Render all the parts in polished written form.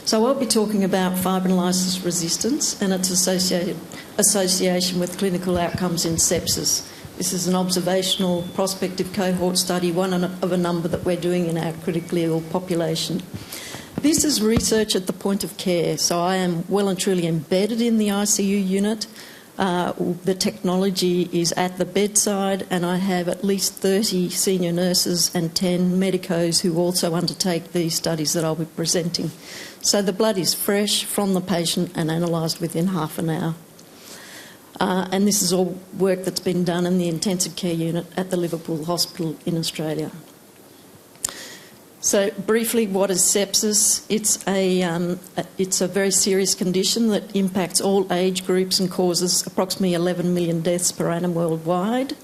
So I'll be talking about fibrinolysis resistance and its association with clinical outcomes in sepsis. This is an observational prospective cohort study, one of a number that we're doing in our critically ill population. This is research at the point of care, so I am well and truly embedded in the ICU unit. The technology is at the bedside, and I have at least 30 senior nurses and 10 medicos who also undertake these studies that I'll be presenting. So the blood is fresh from the patient and analysed within half an hour. And this is all work that's been done in the intensive care unit at the Liverpool Hospital in Australia. So briefly, what is sepsis? It's a very serious condition that impacts all age groups and causes approximately 11 million deaths per annum worldwide.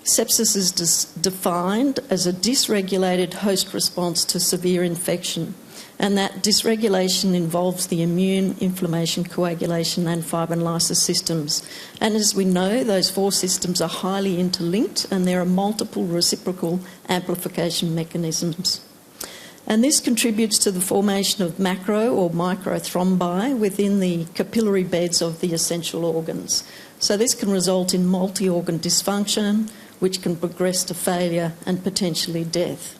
Sepsis is defined as a dysregulated host response to severe infection, and that dysregulation involves the immune, inflammation, coagulation and fibrinolysis systems. And as we know, those four systems are highly interlinked, and there are multiple reciprocal amplification mechanisms. And this contributes to the formation of macro or microthrombi within the capillary beds of the essential organs. So this can result in multi-organ dysfunction, which can progress to failure and potentially death.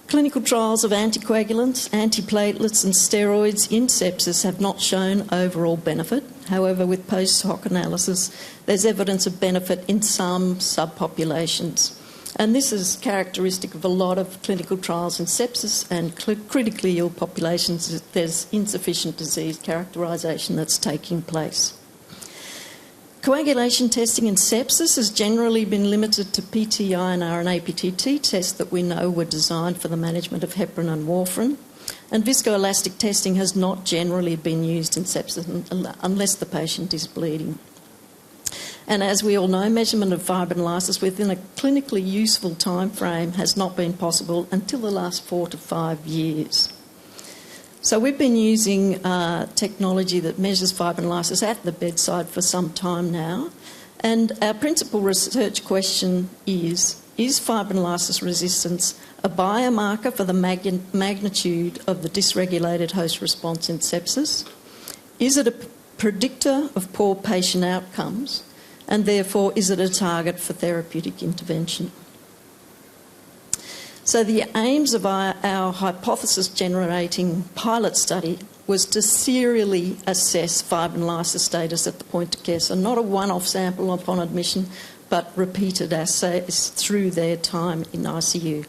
Clinical trials of anticoagulants, antiplatelets and steroids in sepsis have not shown overall benefit. However, with post-hoc analysis, there's evidence of benefit in some subpopulations. And this is characteristic of a lot of clinical trials in sepsis and critically ill populations. There's insufficient disease characterisation that's taking place. Coagulation testing in sepsis has generally been limited to PT-INR and APTT tests that we know were designed for the management of heparin and warfarin. And viscoelastic testing has not generally been used in sepsis unless the patient is bleeding. And as we all know, measurement of fibrinolysis within a clinically useful time frame has not been possible until the last 4 to 5 years. So we've been using technology that measures fibrinolysis at the bedside for some time now. And our principal research question is fibrinolysis resistance a biomarker for the magnitude of the dysregulated host response in sepsis? Is it a predictor of poor patient outcomes? And therefore, is it a target for therapeutic intervention? So the aims of our hypothesis-generating pilot study was to serially assess fibrinolysis status at the point of care. So not a one-off sample upon admission, but repeated assays through their time in ICU.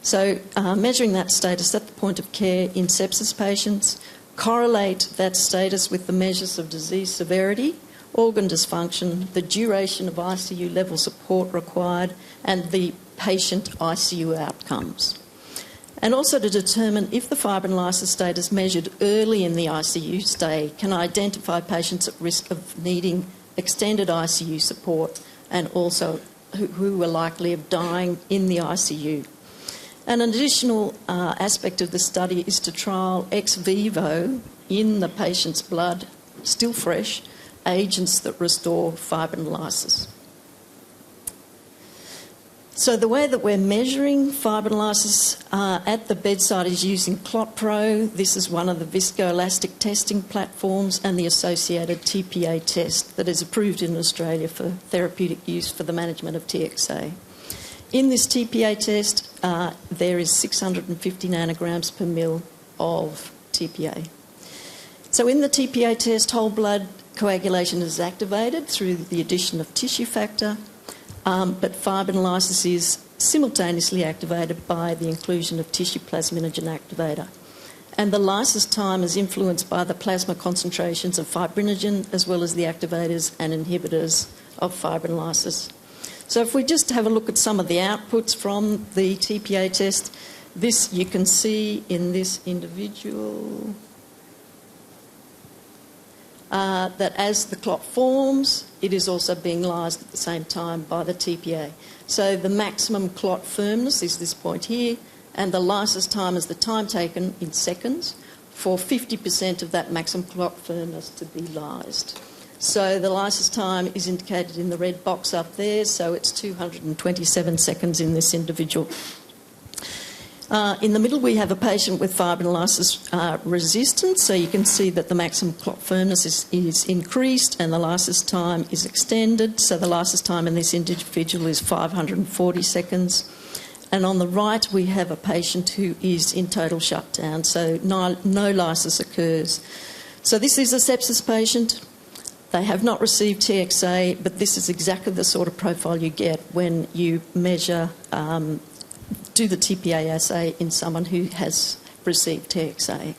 So measuring that status at the point of care in sepsis patients, correlate that status with the measures of disease severity, organ dysfunction, the duration of ICU level support required, and the patient ICU outcomes. And also to determine if the fibrinolysis status measured early in the ICU stay can identify patients at risk of needing extended ICU support and also who are likely of dying in the ICU. And an additional aspect of the study is to trial ex vivo in the patient's blood, still fresh, agents that restore fibrinolysis. So the way that we're measuring fibrinolysis at the bedside is using ClotPro. This is one of the viscoelastic testing platforms and the associated TPA test that is approved in Australia for therapeutic use for the management of TXA. In this TPA test, there is 650 nanograms per mil of TPA. So in the TPA test, whole blood coagulation is activated through the addition of tissue factor, but fibrinolysis is simultaneously activated by the inclusion of tissue plasminogen activator. And the lysis time is influenced by the plasma concentrations of fibrinogen as well as the activators and inhibitors of fibrinolysis. So if we just have a look at some of the outputs from the TPA test, this you can see in this individual. That as the clot forms, it is also being lysed at the same time by the TPA. So the maximum clot firmness is this point here, and the lysis time is the time taken in seconds for 50% of that maximum clot firmness to be lysed. So the lysis time is indicated in the red box up there, so it's 227 seconds in this individual. In the middle, we have a patient with fibrinolysis resistance, so you can see that the maximum clot firmness is increased and the lysis time is extended. So the lysis time in this individual is 540 seconds. And on the right, we have a patient who is in total shutdown, so no lysis occurs. So this is a sepsis patient. They have not received TXA, but this is exactly the sort of profile you get when you measure do the TPA assay in someone who has received TXA.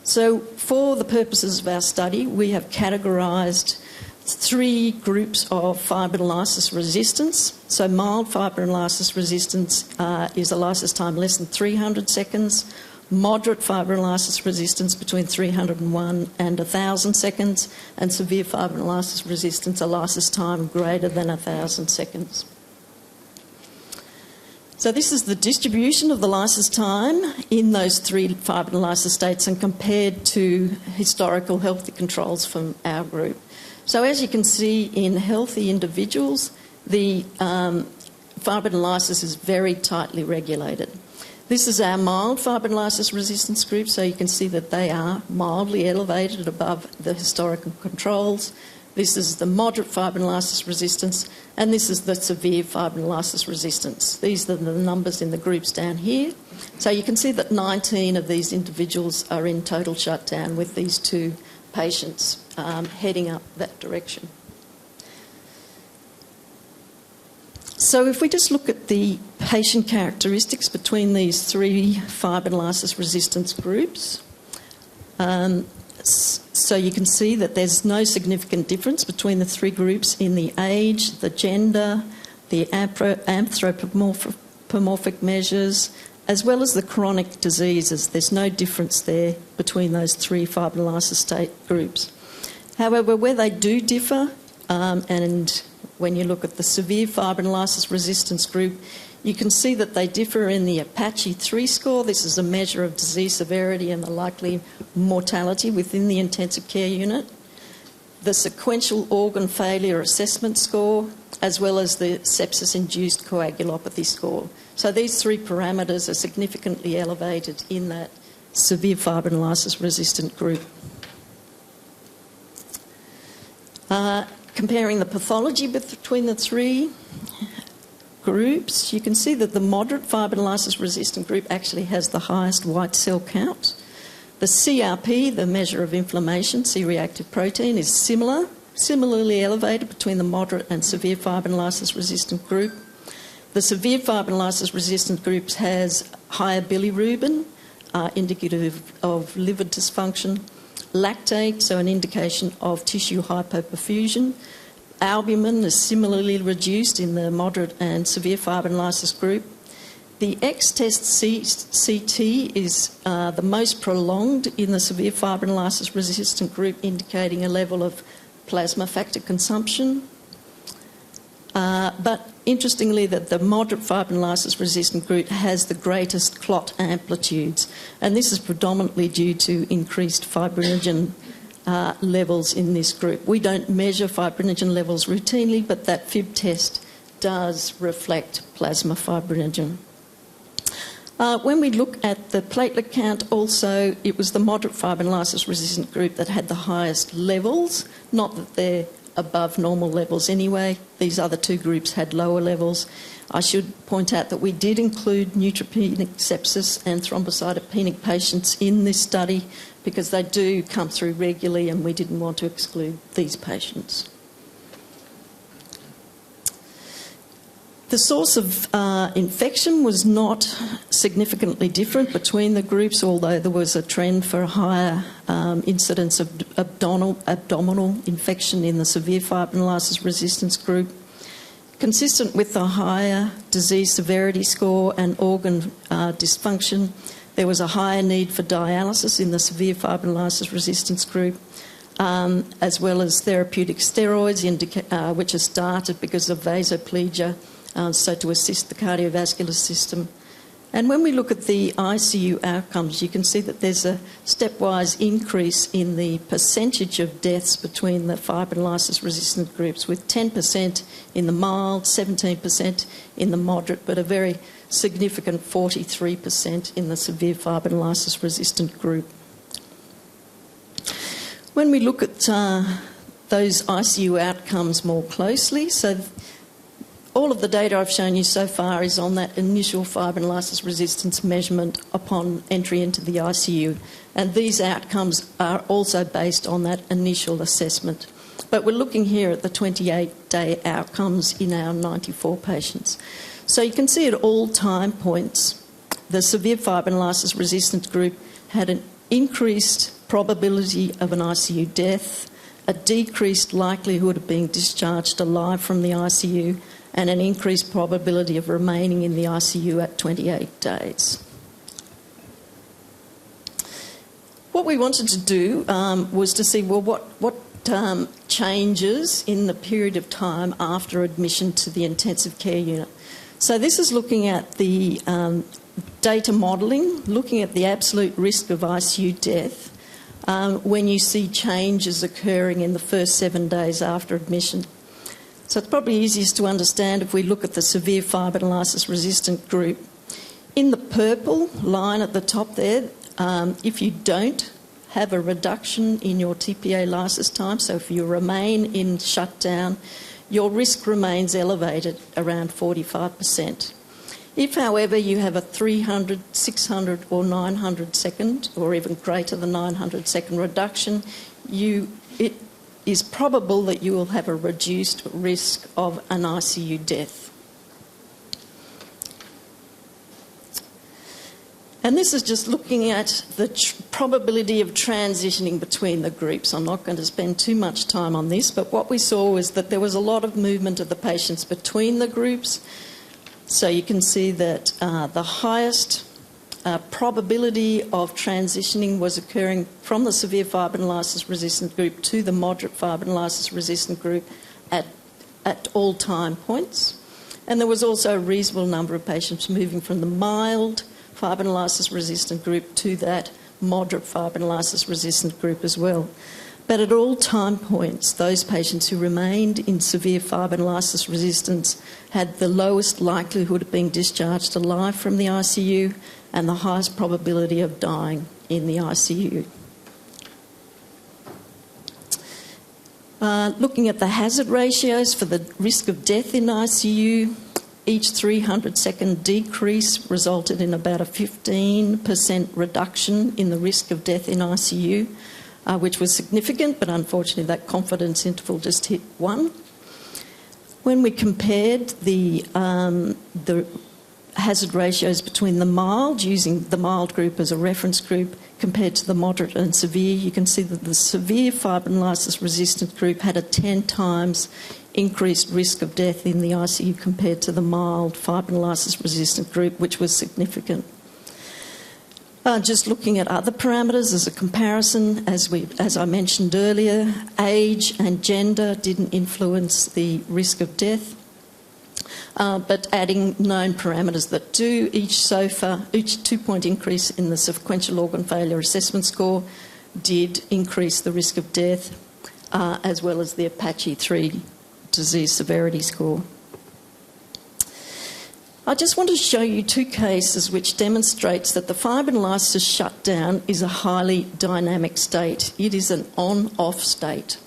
So for the purposes of our study, we have categorised 3 groups of fibrinolysis resistance. So mild fibrinolysis resistance is a lysis time less than 300 seconds, moderate fibrinolysis resistance between 301 and 1,000 seconds, and severe fibrinolysis resistance, a lysis time greater than 1,000 seconds. So this is the distribution of the lysis time in those 3 fibrinolysis states and compared to historical healthy controls from our group. So as you can see in healthy individuals, the fibrinolysis is very tightly regulated. This is our mild fibrinolysis resistance group, so you can see that they are mildly elevated above the historical controls. This is the moderate fibrinolysis resistance, and this is the severe fibrinolysis resistance. These are the numbers in the groups down here. So you can see that 19 of these individuals are in total shutdown with these 2 patients heading up that direction. So if we just look at the patient characteristics between these 3 fibrinolysis resistance groups, so you can see that there's no significant difference between the 3 groups in the age, the gender, the anthropomorphic measures, as well as the chronic diseases. There's no difference there between those 3 fibrinolysis state groups. However, where they do differ, and when you look at the severe fibrinolysis resistance group, you can see that they differ in the Apache 3 score. This is a measure of disease severity and the likely mortality within the intensive care unit. The sequential organ failure assessment score, as well as the sepsis-induced coagulopathy score. So these 3 parameters are significantly elevated in that severe fibrinolysis resistant group. Comparing the pathology between the 3 groups, you can see that the moderate fibrinolysis resistant group actually has the highest white cell count. The CRP, the measure of inflammation, C-reactive protein, is similarly elevated between the moderate and severe fibrinolysis resistant group. The severe fibrinolysis resistant group has higher bilirubin, indicative of liver dysfunction, lactate, so an indication of tissue hypoperfusion. Albumin is similarly reduced in the moderate and severe fibrinolysis group. The X-test CT is the most prolonged in the severe fibrinolysis resistant group, indicating a level of plasma factor consumption. But interestingly, that the moderate fibrinolysis resistant group has the greatest clot amplitudes, and this is predominantly due to increased fibrinogen levels in this group. We don't measure fibrinogen levels routinely, but that FIB test does reflect plasma fibrinogen. When we look at the platelet count also, it was the moderate fibrinolysis resistant group that had the highest levels, not that they're above normal levels anyway. These other 2 groups had lower levels. I should point out that we did include neutropenic sepsis and thrombocytopenic patients in this study because they do come through regularly and we didn't want to exclude these patients. The source of infection was not significantly different between the groups, although there was a trend for a higher incidence of abdominal infection in the severe fibrinolysis resistance group. Consistent with the higher disease severity score and organ dysfunction, there was a higher need for dialysis in the severe fibrinolysis resistance group, as well as therapeutic steroids, which are started because of vasoplegia, so to assist the cardiovascular system. And when we look at the ICU outcomes, you can see that there's a stepwise increase in the percentage of deaths between the fibrinolysis resistant groups, with 10% in the mild, 17% in the moderate, but a very significant 43% in the severe fibrinolysis resistant group. When we look at those ICU outcomes more closely, so all of the data I've shown you so far is on that initial fibrinolysis resistance measurement upon entry into the ICU, and these outcomes are also based on that initial assessment. But we're looking here at the 28-day outcomes in our 94 patients. So you can see at all time points, the severe fibrinolysis resistant group had an increased probability of an ICU death, a decreased likelihood of being discharged alive from the ICU, and an increased probability of remaining in the ICU at 28 days. What we wanted to do was to see, well, what changes in the period of time after admission to the intensive care unit. So this is looking at the data modelling, looking at the absolute risk of ICU death when you see changes occurring in the first 7 days after admission. So it's probably easiest to understand if we look at the severe fibrinolysis resistant group. In the purple line at the top there, if you don't have a reduction in your TPA lysis time, so if you remain in shutdown, your risk remains elevated around 45%. If, however, you have a 300, 600 or 900 second, or even greater than 900 second reduction, it is probable that you will have a reduced risk of an ICU death. And this is just looking at the probability of transitioning between the groups. I'm not going to spend too much time on this, but what we saw was that there was a lot of movement of the patients between the groups. So you can see that the highest probability of transitioning was occurring from the severe fibrinolysis resistant group to the moderate fibrinolysis resistant group at all time points. And there was also a reasonable number of patients moving from the mild fibrinolysis resistant group to that moderate fibrinolysis resistant group as well. But at all time points, those patients who remained in severe fibrinolysis resistance had the lowest likelihood of being discharged alive from the ICU and the highest probability of dying in the ICU. Looking at the hazard ratios for the risk of death in ICU, each 300-second decrease resulted in about a 15% reduction in the risk of death in ICU, which was significant, but unfortunately that confidence interval just hit 1. When we compared the hazard ratios between the mild, using the mild group as a reference group, compared to the moderate and severe, you can see that the severe fibrinolysis resistant group had a 10 times increased risk of death in the ICU compared to the mild fibrinolysis resistant group, which was significant. Just looking at other parameters as a comparison, as I mentioned earlier, age and gender didn't influence the risk of death, but adding known parameters that do, each 2-point increase in the sequential organ failure assessment score did increase the risk of death, as well as the Apache 3 disease severity score. I just want to show you 2 cases which demonstrates that the fibrinolysis shutdown is a highly dynamic state. It is an on-off state.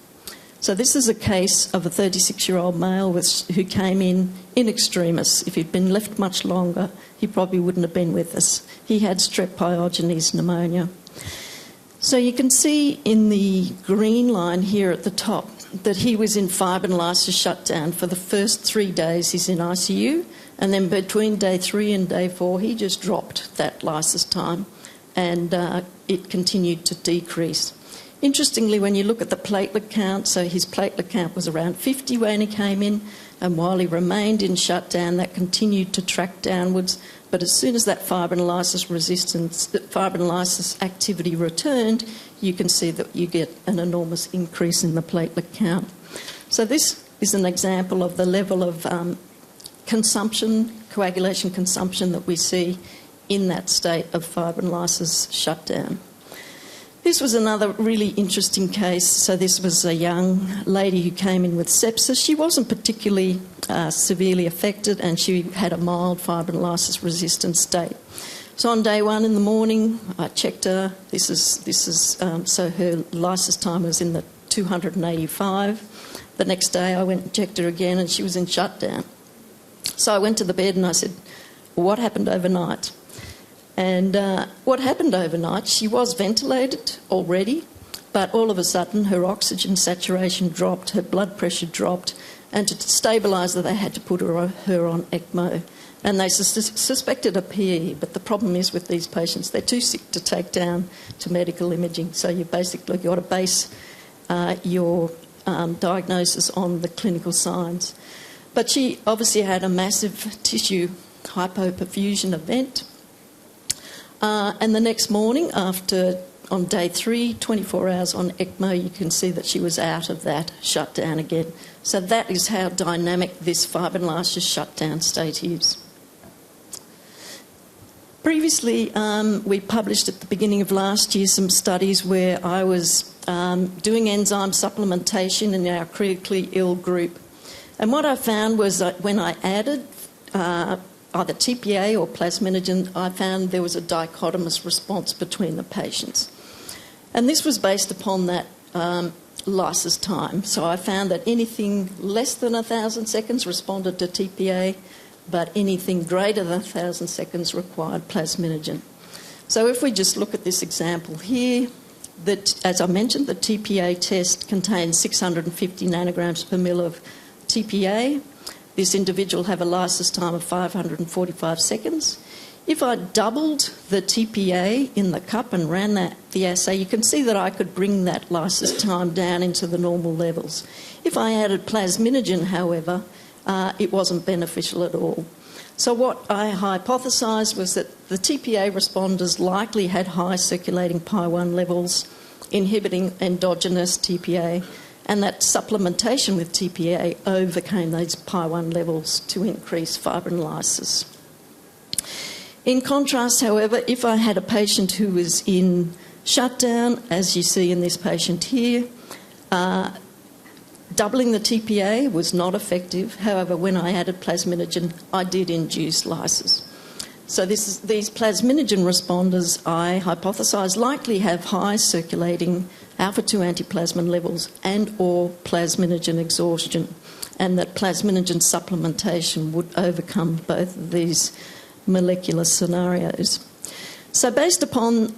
So this is a case of a 36-year-old male who came in extremis. If he'd been left much longer, he probably wouldn't have been with us. He had strep pyogenes pneumonia. So you can see in the green line here at the top that he was in fibrinolysis shutdown for the first 3 days he's in ICU, and then between day 3 and day 4 he just dropped that lysis time and it continued to decrease. Interestingly, when you look at the platelet count, so his platelet count was around 50 when he came in, and while he remained in shutdown that continued to track downwards, but as soon as that fibrinolysis activity returned, you can see that you get an enormous increase in the platelet count. So this is an example of the level of coagulation consumption that we see in that state of fibrinolysis shutdown. This was another really interesting case. So this was a young lady who came in with sepsis. She wasn't particularly severely affected, and she had a mild fibrinolysis resistant state. So on day 1 in the morning, I checked her. So her lysis time was in the 285. The next day I went and checked her again, and she was in shutdown. So I went to the bed and I said, what happened overnight? And what happened overnight, she was ventilated already, but all of a sudden her oxygen saturation dropped, her blood pressure dropped, and to stabilise her they had to put her on ECMO. And they suspected a PE, but the problem is with these patients, they're too sick to take down to medical imaging. So you basically got to base your diagnosis on the clinical signs. But she obviously had a massive tissue hypoperfusion event. And the next morning, on day 3, 24 hours on ECMO, you can see that she was out of that shutdown again. So that is how dynamic this fibrinolysis shutdown state is. Previously, we published at the beginning of last year some studies where I was doing enzyme supplementation in our critically ill group. And what I found was that when I added either TPA or plasminogen, I found there was a dichotomous response between the patients. And this was based upon that lysis time. So I found that anything less than 1,000 seconds responded to TPA, but anything greater than 1,000 seconds required plasminogen. So if we just look at this example here, as I mentioned, the TPA test contains 650 nanograms per mil of TPA. This individual had a lysis time of 545 seconds. If I doubled the TPA in the cup and ran the assay, you can see that I could bring that lysis time down into the normal levels. If I added plasminogen, however, it wasn't beneficial at all. So what I hypothesised was that the TPA responders likely had high circulating Pi1 levels, inhibiting endogenous TPA, and that supplementation with TPA overcame those Pi1 levels to increase fibrinolysis. In contrast, however, if I had a patient who was in shutdown, as you see in this patient here, doubling the TPA was not effective. However, when I added plasminogen, I did induce lysis. So these plasminogen responders, I hypothesise, likely have high circulating alpha-2 antiplasmin levels and or plasminogen exhaustion, and that plasminogen supplementation would overcome both of these molecular scenarios. So based upon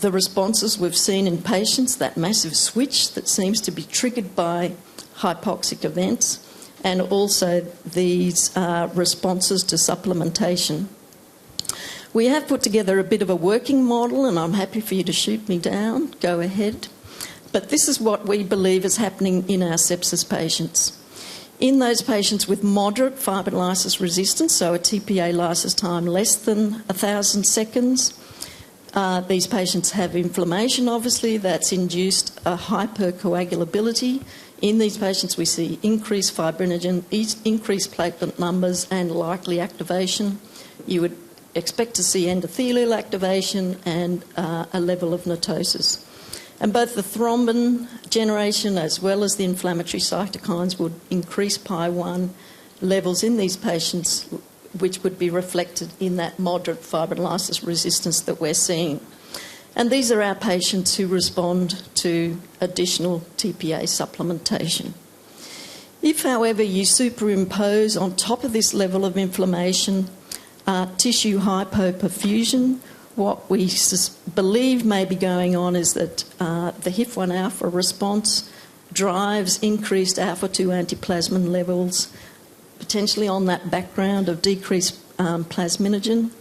the responses we've seen in patients, that massive switch that seems to be triggered by hypoxic events, and also these responses to supplementation, we have put together a bit of a working model, and I'm happy for you to shoot me down. Go ahead. But this is what we believe is happening in our sepsis patients. In those patients with moderate fibrinolysis resistance, so a TPA lysis time less than 1,000 seconds, these patients have inflammation, obviously, that's induced a hypercoagulability. In these patients, we see increased fibrinogen, increased platelet numbers, and likely activation. You would expect to see endothelial activation and a level of netosis. And both the thrombin generation as well as the inflammatory cytokines would increase Pi1 levels in these patients, which would be reflected in that moderate fibrinolysis resistance that we're seeing. And these are our patients who respond to additional TPA supplementation. If, however, you superimpose on top of this level of inflammation tissue hypoperfusion, what we believe may be going on is that the HIF1 alpha response drives increased alpha-2 antiplasmin levels, potentially on that background of decreased plasminogen.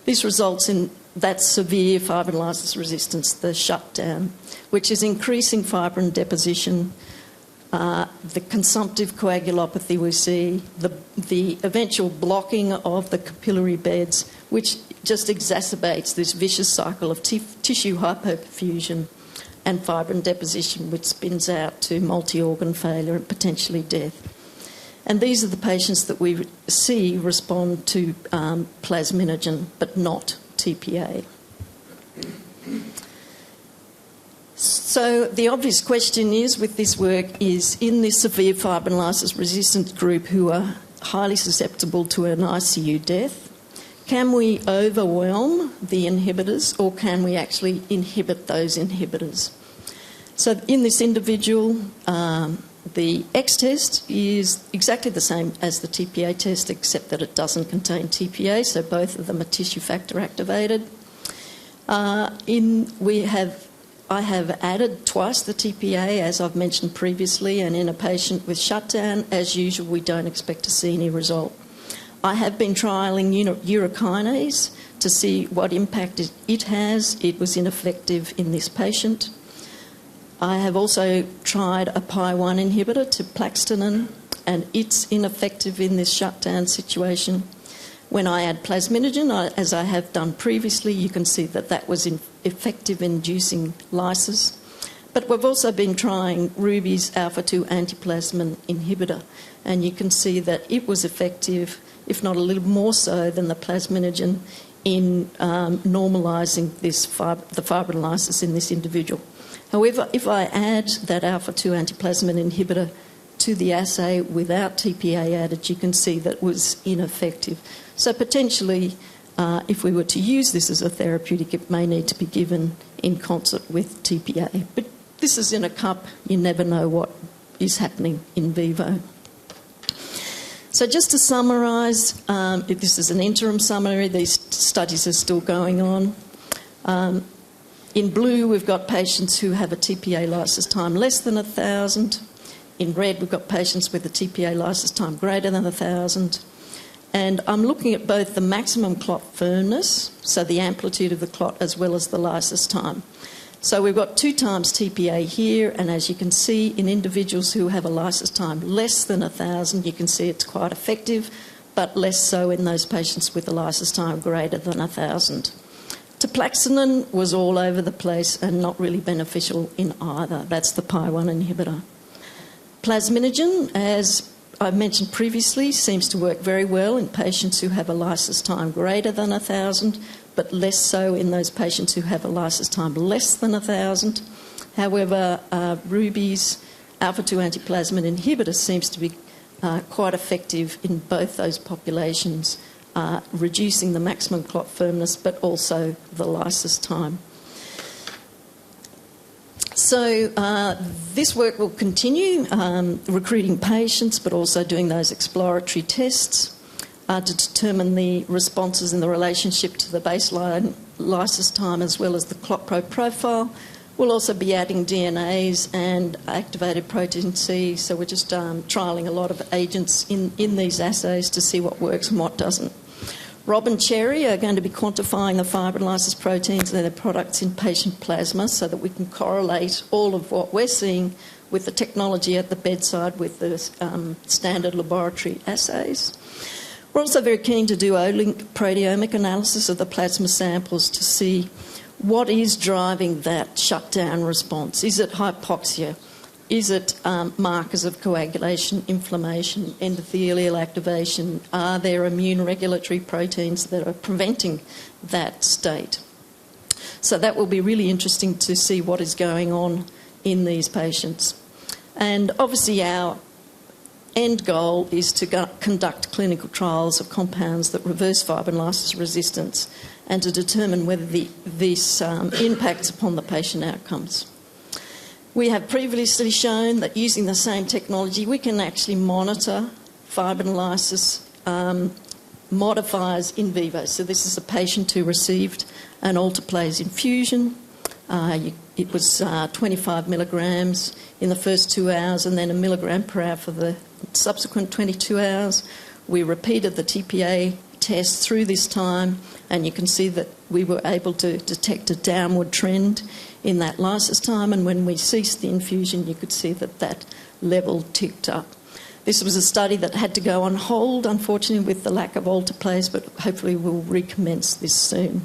This results in that severe fibrinolysis resistance, the shutdown, which is increasing fibrin deposition, the consumptive coagulopathy we see, the eventual blocking of the capillary beds, which just exacerbates this vicious cycle of tissue hypoperfusion and fibrin deposition, which spins out to multi-organ failure and potentially death. And these are the patients that we see respond to plasminogen, but not TPA. So the obvious question is, with this work, is in this severe fibrinolysis resistant group who are highly susceptible to an ICU death, can we overwhelm the inhibitors or can we actually inhibit those inhibitors? So in this individual, the X test is exactly the same as the TPA test, except that it doesn't contain TPA, so both of them are tissue factor activated. I have added twice the TPA, as I've mentioned previously, and in a patient with shutdown, as usual, we don't expect to see any result. I have been trialling urokinase to see what impact it has. It was ineffective in this patient. I have also tried a PI1 inhibitor, tiplaxtenin, and it's ineffective in this shutdown situation. When I add plasminogen, as I have done previously, you can see that that was effective in inducing lysis. But we've also been trying Ruby's alpha-2 antiplasmin inhibitor, and you can see that it was effective, if not a little more so than the plasminogen, in normalising the fibrinolysis in this individual. However, if I add that alpha-2 antiplasmin inhibitor to the assay without TPA added, you can see that it was ineffective. So potentially, if we were to use this as a therapeutic, it may need to be given in concert with TPA. But this is in a cup. You never know what is happening in vivo. So just to summarise, this is an interim summary. These studies are still going on. In blue, we've got patients who have a TPA lysis time less than 1,000. In red, we've got patients with a TPA lysis time greater than 1,000. And I'm looking at both the maximum clot firmness, so the amplitude of the clot, as well as the lysis time. So we've got 2 times TPA here, and as you can see, in individuals who have a lysis time less than 1,000, you can see it's quite effective, but less so in those patients with a lysis time greater than 1,000. Tiplaxtenin was all over the place and not really beneficial in either. That's the PI1 inhibitor. Plasminogen, as I mentioned previously, seems to work very well in patients who have a lysis time greater than 1,000, but less so in those patients who have a lysis time less than 1,000. However, Ruby's alpha-2 antiplasmin inhibitor seems to be quite effective in both those populations, reducing the maximum clot firmness, but also the lysis time. So this work will continue, recruiting patients, but also doing those exploratory tests to determine the responses in the relationship to the baseline lysis time as well as the clot profile. We'll also be adding DNAs and activated protein C, so we're just trialling a lot of agents in these assays to see what works and what doesn't. Rob and Cherry are going to be quantifying the fibrinolysis proteins and their products in patient plasma so that we can correlate all of what we're seeing with the technology at the bedside with the standard laboratory assays. We're also very keen to do Olink proteomic analysis of the plasma samples to see what is driving that shutdown response. Is it hypoxia? Is it markers of coagulation, inflammation, endothelial activation? Are there immune regulatory proteins that are preventing that state? So that will be really interesting to see what is going on in these patients. And obviously our end goal is to conduct clinical trials of compounds that reverse fibrinolysis resistance and to determine whether this impacts upon the patient outcomes. We have previously shown that using the same technology, we can actually monitor fibrinolysis modifiers in vivo. So this is a patient who received an alteplase infusion. It was 25 milligrams in the first 2 hours and then 1 milligram per hour for the subsequent 22 hours. We repeated the TPA test through this time, and you can see that we were able to detect a downward trend in that lysis time, and when we ceased the infusion, you could see that that level ticked up. This was a study that had to go on hold, unfortunately, with the lack of alteplase, but hopefully we'll recommence this soon.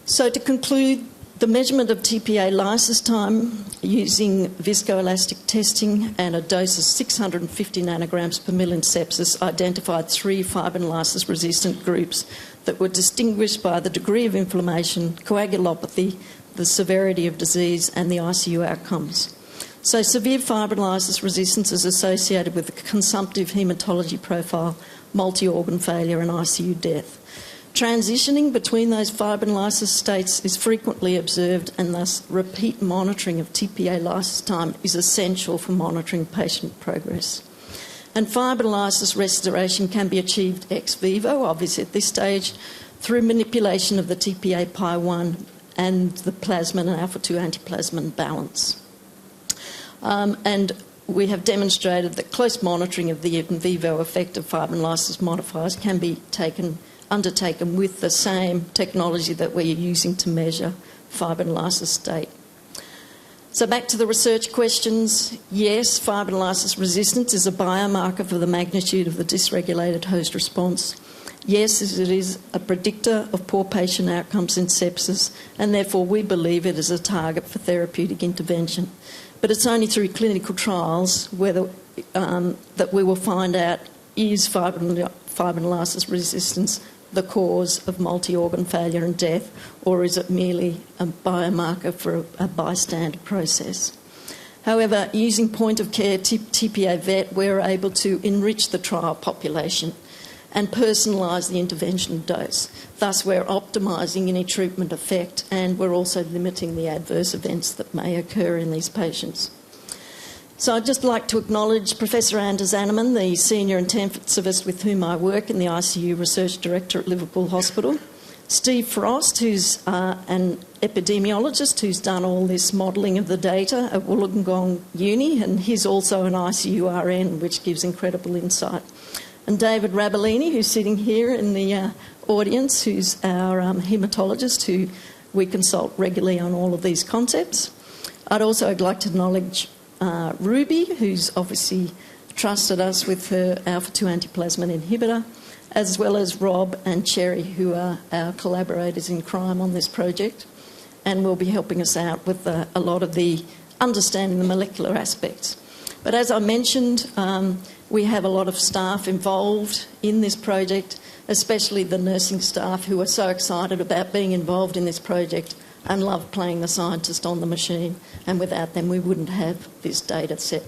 So to conclude, the measurement of TPA lysis time using viscoelastic testing and a dose of 650 nanograms per mil in sepsis identified 3 fibrinolysis resistant groups that were distinguished by the degree of inflammation, coagulopathy, the severity of disease and the ICU outcomes. So severe fibrinolysis resistance is associated with a consumptive haematology profile, multi-organ failure and ICU death. Transitioning between those fibrinolysis states is frequently observed, and thus repeat monitoring of TPA lysis time is essential for monitoring patient progress. And fibrinolysis restoration can be achieved ex vivo, obviously at this stage, through manipulation of the TPA pi1 and the plasmin and alpha-2 antiplasmin balance. And we have demonstrated that close monitoring of the in vivo effect of fibrinolysis modifiers can be undertaken with the same technology that we're using to measure fibrinolysis state. So back to the research questions. Yes, fibrinolysis resistance is a biomarker for the magnitude of the dysregulated host response. Yes, it is a predictor of poor patient outcomes in sepsis, and therefore we believe it is a target for therapeutic intervention. But it's only through clinical trials that we will find out, is fibrinolysis resistance the cause of multi-organ failure and death, or is it merely a biomarker for a bystander process? However, using point-of-care TPA vet, we're able to enrich the trial population and personalise the intervention dose. Thus, we're optimising any treatment effect, and we're also limiting the adverse events that may occur in these patients. So I'd just like to acknowledge Professor Anders Annemann, the senior intensivist with whom I work and the ICU research director at Liverpool Hospital, Steve Frost, who's an epidemiologist who's done all this modelling of the data at Wollongong Uni, and he's also an ICU RN, which gives incredible insight. And David Rabellini, who's sitting here in the audience, who's our haematologist, who we consult regularly on all of these concepts. I'd also like to acknowledge Ruby, who's obviously trusted us with her alpha-2 antiplasmin inhibitor, as well as Rob and Cherry, who are our collaborators in crime on this project, and will be helping us out with a lot of the understanding the molecular aspects. But as I mentioned, we have a lot of staff involved in this project, especially the nursing staff who are so excited about being involved in this project and love playing the scientist on the machine, and without them we wouldn't have this data set.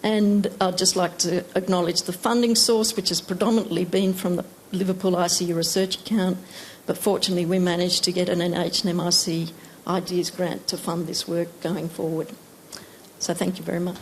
And I'd just like to acknowledge the funding source, which has predominantly been from the Liverpool ICU research account, but fortunately we managed to get an NHMRC Ideas grant to fund this work going forward. So thank you very much.